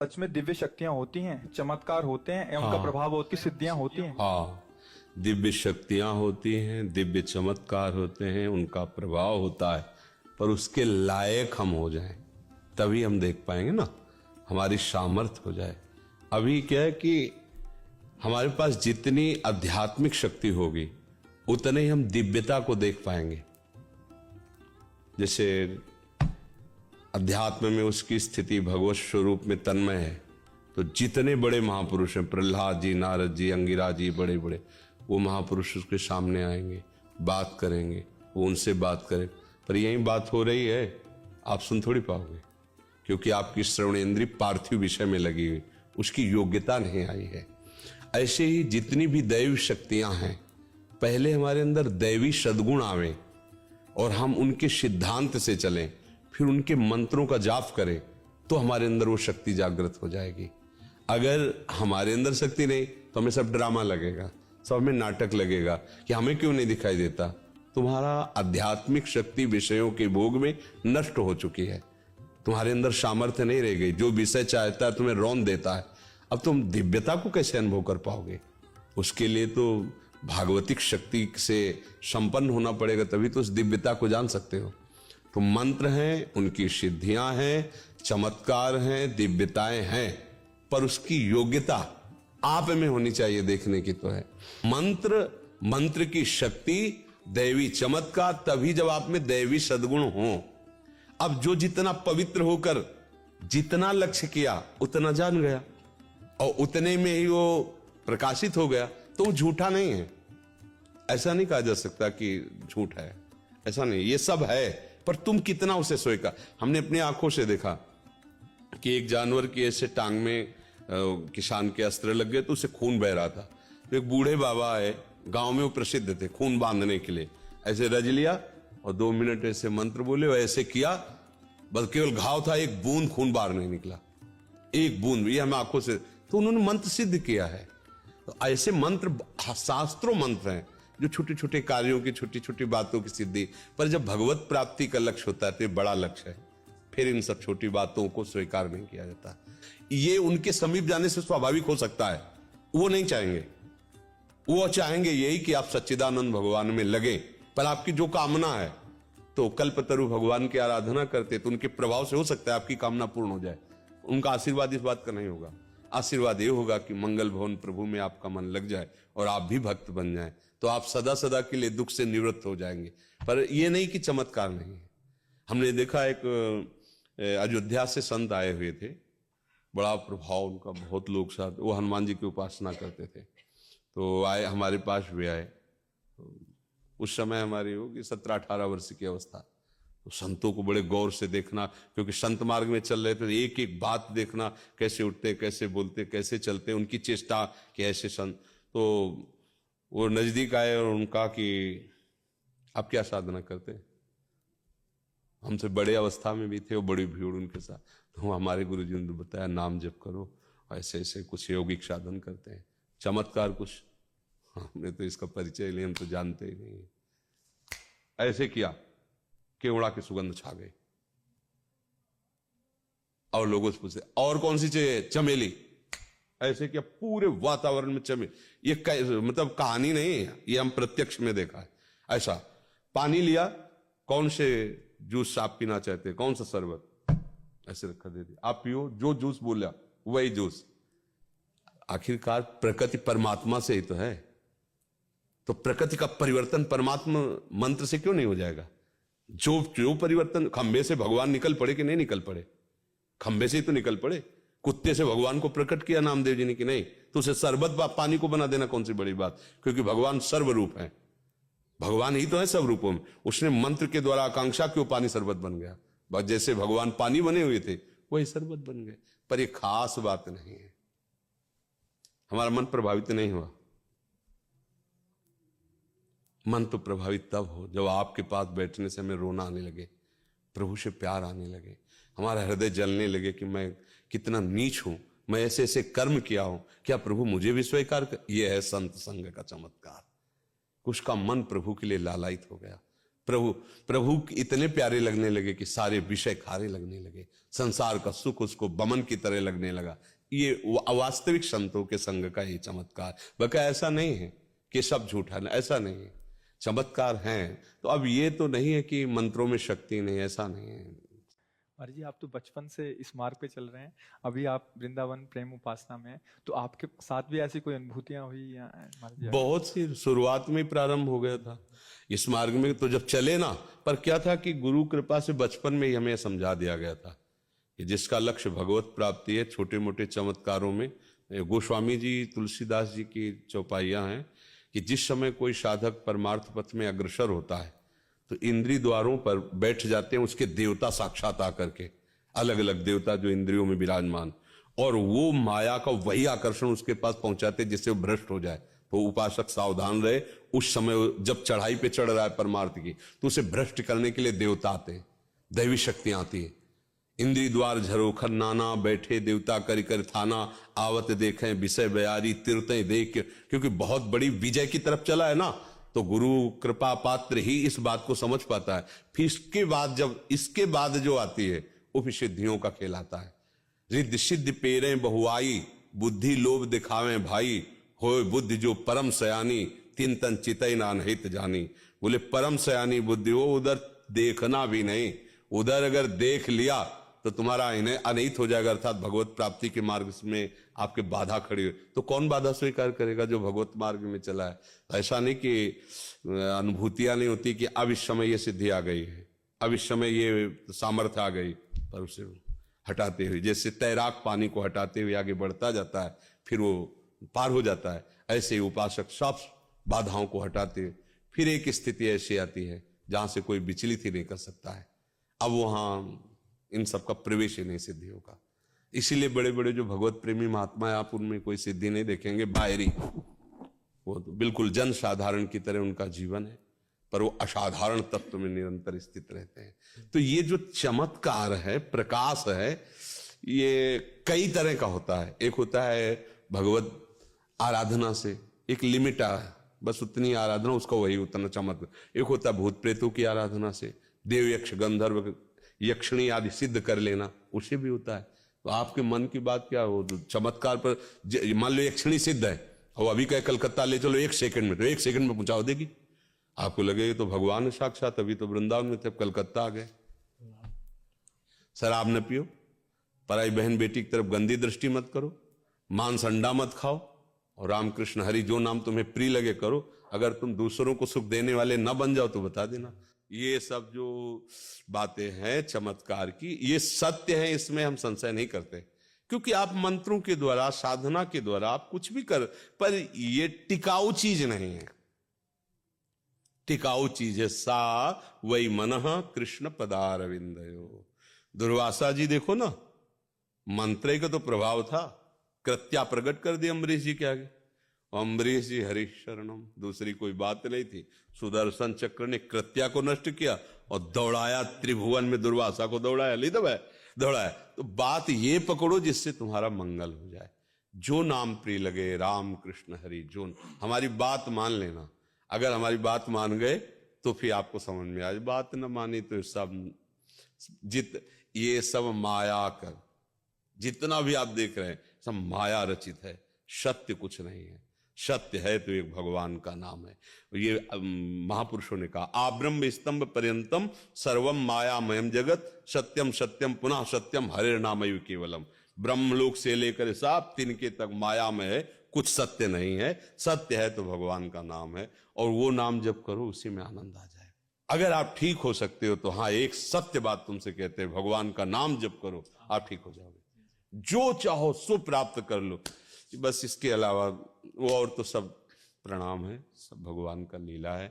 सच में दिव्य शक्तियां होती हैं, चमत्कार होते हैं, उनका हाँ। प्रभाव होती, सिद्धियां होती हैं। हाँ, दिव्य शक्तियां होती हैं, दिव्य चमत्कार होते हैं, उनका प्रभाव होता है, पर उसके लायक हम हो जाएं तभी हम देख पाएंगे ना, हमारी सामर्थ्य हो जाए। अभी क्या है कि हमारे पास जितनी आध्यात्मिक शक्ति होगी उतने ही हम दिव्यता को देख पाएंगे। जैसे अध्यात्म में उसकी स्थिति भगवत स्वरूप में तन्मय है, तो जितने बड़े महापुरुष हैं, प्रहलाद जी, नारद जी, अंगिरा जी, बड़े बड़े, वो महापुरुष उसके सामने आएंगे, बात करेंगे, वो उनसे बात करें। पर यही बात हो रही है, आप सुन थोड़ी पाओगे, क्योंकि आपकी श्रवणेंद्रिय पार्थिव विषय में लगी हुई, उसकी योग्यता नहीं आई है। ऐसे ही जितनी भी दैवी शक्तियां हैं, पहले हमारे अंदर दैवी सद्गुण आवे और हम उनके सिद्धांत से चलें, फिर उनके मंत्रों का जाप करें, तो हमारे अंदर वो शक्ति जागृत हो जाएगी। अगर हमारे अंदर शक्ति नहीं तो हमें सब ड्रामा लगेगा, सब हमें नाटक लगेगा कि हमें क्यों नहीं दिखाई देता। तुम्हारा आध्यात्मिक शक्ति विषयों के भोग में नष्ट हो चुकी है, तुम्हारे अंदर सामर्थ्य नहीं रह गई। जो विषय चाहता है तुम्हें रौंद देता है। अब तुम दिव्यता को कैसे अनुभव कर पाओगे? उसके लिए तो भागवतिक शक्ति से संपन्न होना पड़ेगा, तभी तो उस दिव्यता को जान सकते हो। तो मंत्र हैं, उनकी सिद्धियां हैं, चमत्कार हैं, दिव्यताएं हैं, पर उसकी योग्यता आप में होनी चाहिए, देखने की तो है। मंत्र की शक्ति, दैवी चमत्कार तभी जब आप में दैवी सद्गुण हो। अब जो जितना पवित्र होकर जितना लक्ष्य किया उतना जान गया और उतने में ही वो प्रकाशित हो गया, तो वो झूठा नहीं है। ऐसा नहीं कहा जा सकता कि झूठ है, ऐसा नहीं, ये सब है, पर तुम कितना उसे स्वीकार। हमने अपनी आंखों से देखा कि एक जानवर की ऐसे टांग में किसान के अस्त्र लग गए तो उसे खून बह रहा था। तो एक बूढ़े बाबा है, गांव में वो प्रसिद्ध थे खून बांधने के लिए, ऐसे रज लिया और 2 मिनट ऐसे मंत्र बोले और ऐसे किया, बस केवल घाव था, एक बूंद खून बाहर नहीं निकला, एक बूंद। ये हम आंखों से, तो उन्होंने मंत्र सिद्ध किया है। तो ऐसे मंत्र शास्त्रों मंत्र हैं जो छोटे छोटे कार्यों की, छोटी छोटी बातों की सिद्धि। पर जब भगवत प्राप्ति का लक्ष्य होता है तो ये बड़ा लक्ष्य है, फिर इन सब छोटी बातों को स्वीकार नहीं किया जाता। ये उनके समीप जाने से स्वाभाविक हो सकता है, वो नहीं चाहेंगे। वो चाहेंगे यही कि आप सच्चिदानंद भगवान में लगे। पर आपकी जो कामना है, तो कल्पतरु भगवान की आराधना करते तो उनके प्रभाव से हो सकता है आपकी कामना पूर्ण हो जाए। उनका आशीर्वाद इस बात का नहीं होगा। आशीर्वाद ये होगा कि मंगल भवन प्रभु में आपका मन लग जाए और आप भी भक्त बन जाएं, तो आप सदा सदा के लिए दुख से निवृत्त हो जाएंगे। पर यह नहीं कि चमत्कार नहीं है। हमने देखा एक अयोध्या से संत आए हुए थे, बड़ा प्रभाव उनका, बहुत लोग साथ, वो हनुमान जी की उपासना करते थे। तो आए, हमारे पास भी आए। उस समय हमारी होगी 17-18 वर्ष की अवस्था। तो संतों को बड़े गौर से देखना, क्योंकि संत मार्ग में चल रहे थे, एक एक बात देखना, कैसे उठते, कैसे बोलते, कैसे चलते, उनकी चेष्टा कि ऐसे संत। तो वो नजदीक आए और उनका कि आप क्या साधना करते हैं? हमसे बड़े अवस्था में भी थे, वो बड़ी भीड़ उनके साथ। तो हमारे गुरु जी ने बताया नाम जप करो, ऐसे ऐसे कुछ यौगिक साधन करते हैं, चमत्कार कुछ। हमने तो इसका परिचय लिया, हम तो जानते ही नहीं। ऐसे किया, केवड़ा की सुगंध छा गई और लोगों से पूछते और कौन सी चाहिए? चमेली। ऐसे किया, पूरे वातावरण में चमेली। ये मतलब कहानी नहीं है, ये हम प्रत्यक्ष में देखा है। ऐसा पानी लिया, कौन से जूस आप पीना चाहते हैं, कौन सा शरबत, ऐसे रखा दे दिया, आप पियो, जो जूस बोला वही जूस। आखिरकार प्रकृति परमात्मा से ही तो है, तो प्रकृति का परिवर्तन परमात्मा मंत्र से क्यों नहीं हो जाएगा? जो परिवर्तन, खंबे से भगवान निकल पड़े कि नहीं निकल पड़े? खंबे से ही तो निकल पड़े। कुत्ते से भगवान को प्रकट किया नामदेव जी ने कि नहीं, तो उसे शरबत पानी को बना देना कौन सी बड़ी बात? क्योंकि भगवान सर्वरूप है, भगवान ही तो है सब रूपों में। उसने मंत्र के द्वारा आकांक्षा क्यों पानी शरबत बन गया। जैसे भगवान पानी बने हुए थे वही शरबत बन गए। पर यह खास बात नहीं है, हमारा मन प्रभावित नहीं हुआ। मन तो प्रभावित तब हो जब आपके पास बैठने से हमें रोना आने लगे, प्रभु से प्यार आने लगे, हमारा हृदय जलने लगे कि मैं कितना नीच हूं, मैं ऐसे ऐसे कर्म किया हूं, क्या प्रभु मुझे भी स्वीकार कर? यह है संत संग का चमत्कार। उसका मन प्रभु के लिए लालायित हो गया, प्रभु प्रभु इतने प्यारे लगने लगे कि सारे विषय खारे लगने लगे, संसार का सुख उसको बमन की तरह लगने लगा। ये अवास्तविक संतों के संग का ये चमत्कार। बका ऐसा नहीं है कि सब झूठा, ऐसा नहीं है, चमत्कार हैं। तो अब ये तो नहीं है कि मंत्रों में शक्ति नहीं, ऐसा नहीं है। महाराज जी, आप तो बचपन से इस मार्ग पे चल रहे हैं, अभी आप वृंदावन प्रेम उपासना में हैं, तो आपके साथ भी ऐसी कोई अनुभूतियां हुई या महाराज जी? बहुत सी शुरुआत में ही प्रारंभ हो गया था इस मार्ग में, तो जब चले ना, पर क्या था कि गुरु कृपा से बचपन में ही हमें समझा दिया गया था कि जिसका लक्ष्य भगवत प्राप्ति है, छोटे मोटे चमत्कारों में गोस्वामी जी तुलसीदास जी की चौपाइयां हैं कि जिस समय कोई साधक परमार्थ पथ में अग्रसर होता है तो इंद्रिय द्वारों पर बैठ जाते हैं उसके देवता साक्षात आकर के, अलग अलग देवता जो इंद्रियों में विराजमान, और वो माया का वही आकर्षण उसके पास पहुंचाते जिससे वो भ्रष्ट हो जाए। तो उपासक सावधान रहे, उस समय जब चढ़ाई पे चढ़ रहा है परमार्थ की, तो उसे भ्रष्ट करने के लिए देवता आते हैं, दैवी शक्तियां आती है। इंद्रिय द्वार झरोखर नाना, बैठे देवता करि कर थाना, आवत देखें विषय बयारी, तीर्थ देख, क्योंकि बहुत बड़ी विजय की तरफ चला है ना, तो गुरु कृपा पात्र ही इस बात को समझ पाता है। फिर इसके बाद जो आती है वो फिर सिद्धियों का खेल आता है। रिद्धि सिद्धि पेरे बहुआई, बुद्धि लोभ दिखावे भाई, होए बुद्धि जो परम सयानी, तीन तन चितई नान हित जानी। बोले परम सयानी बुद्धि हो, उधर देखना भी नहीं, उधर अगर देख लिया तो तुम्हारा इन्हें अनहित हो जाएगा, अर्थात भगवत प्राप्ति के मार्ग में आपके बाधा खड़ी हो। तो कौन बाधा स्वीकार करेगा जो भगवत मार्ग में चला है? ऐसा नहीं कि अनुभूतियां नहीं होती कि अब इस समय ये सिद्धि आ गई है, अब इस समय ये सामर्थ्य आ गई, पर उसे हटाते हुए, जैसे तैराक पानी को हटाते हुए आगे बढ़ता जाता है, फिर वो पार हो जाता है, ऐसे ही उपासक सब बाधाओं को हटाते हुए फिर एक स्थिति ऐसी आती है जहां से कोई विचलित ही नहीं कर सकता है। अब वहां इन सब का प्रवेश ही नहीं सिद्धियों का। इसीलिए बड़े बड़े जो भगवत प्रेमी महात्मा है, आप उनमें कोई सिद्धि नहीं देखेंगे बाहरी, वो तो बिल्कुल जन साधारण की तरह उनका जीवन है, पर वो असाधारण तत्व में निरंतर स्थित रहते हैं। तो ये जो चमत्कार है, प्रकाश है, ये कई तरह का होता है। एक होता है भगवत आराधना से, एक लिमिट है, बस उतनी आराधना, उसका वही उतना चमत्कार। एक होता है भूत प्रेतों की आराधना से, देव यक्ष गंधर्व यक्षिणी आदि सिद्ध कर लेना, उसे भी होता है। तो आपके मन की बात क्या हो, चमत्कार पर मान लो यक्षिणी सिद्ध है और अभी कहे कलकत्ता ले चलो 1 सेकंड में, तो 1 सेकंड में पहुंचा देगी, आपको लगेगा तो भगवान साक्षात, अभी तो वृंदावन में थे, कलकत्ता आ गए। शराब न पियो, पराई बहन बेटी की तरफ गंदी दृष्टि मत करो, मांस अंडा मत खाओ, और रामकृष्ण हरि जो नाम तुम्हें प्रिय लगे करो। अगर तुम दूसरों को सुख देने वाले न बन जाओ तो बता देना। ये सब जो बातें हैं चमत्कार की, ये सत्य है, इसमें हम संशय नहीं करते, क्योंकि आप मंत्रों के द्वारा, साधना के द्वारा आप कुछ भी कर, पर ये टिकाऊ चीज नहीं है। टिकाऊ चीज है सा वही मनः कृष्ण पदारविंदयो। दुर्वासा जी देखो ना, मंत्र का तो प्रभाव था, कृत्या प्रकट कर दी अम्बरीश जी के आगे, अम्बरीश जी हरि शरणम, दूसरी कोई बात नहीं थी। सुदर्शन चक्र ने कृत्या को नष्ट किया और दौड़ाया त्रिभुवन में, दुर्वासा को दौड़ाया, ली दब दौड़ाया। तो बात ये पकड़ो जिससे तुम्हारा मंगल हो जाए, जो नाम प्रिय लगे, राम कृष्ण हरि, जो हमारी बात मान लेना। अगर हमारी बात मान गए तो फिर आपको समझ में आए, बात न मानी तो सब ये सब माया कर, जितना भी आप देख रहे हैं सब माया रचित है, सत्य कुछ नहीं है। सत्य है तो एक भगवान का नाम है। ये महापुरुषों ने कहा, आब्रह्म स्तंभ पर्यंतम सर्वम मायामयम जगत, सत्यम सत्यम पुनः सत्यम हरे नामयु केवलम। ब्रह्मलोक से लेकर साप तिनके तक मायामय है, कुछ सत्य नहीं है। सत्य है तो भगवान का नाम है, और वो नाम जब करो उसी में आनंद आ जाए। अगर आप ठीक हो सकते हो तो हाँ, एक सत्य बात तुमसे कहते हैं, भगवान का नाम जब करो आप ठीक हो जाओगे, जो चाहो सो प्राप्त कर लो। बस इसके अलावा वो और तो सब प्रणाम है, सब भगवान का लीला है।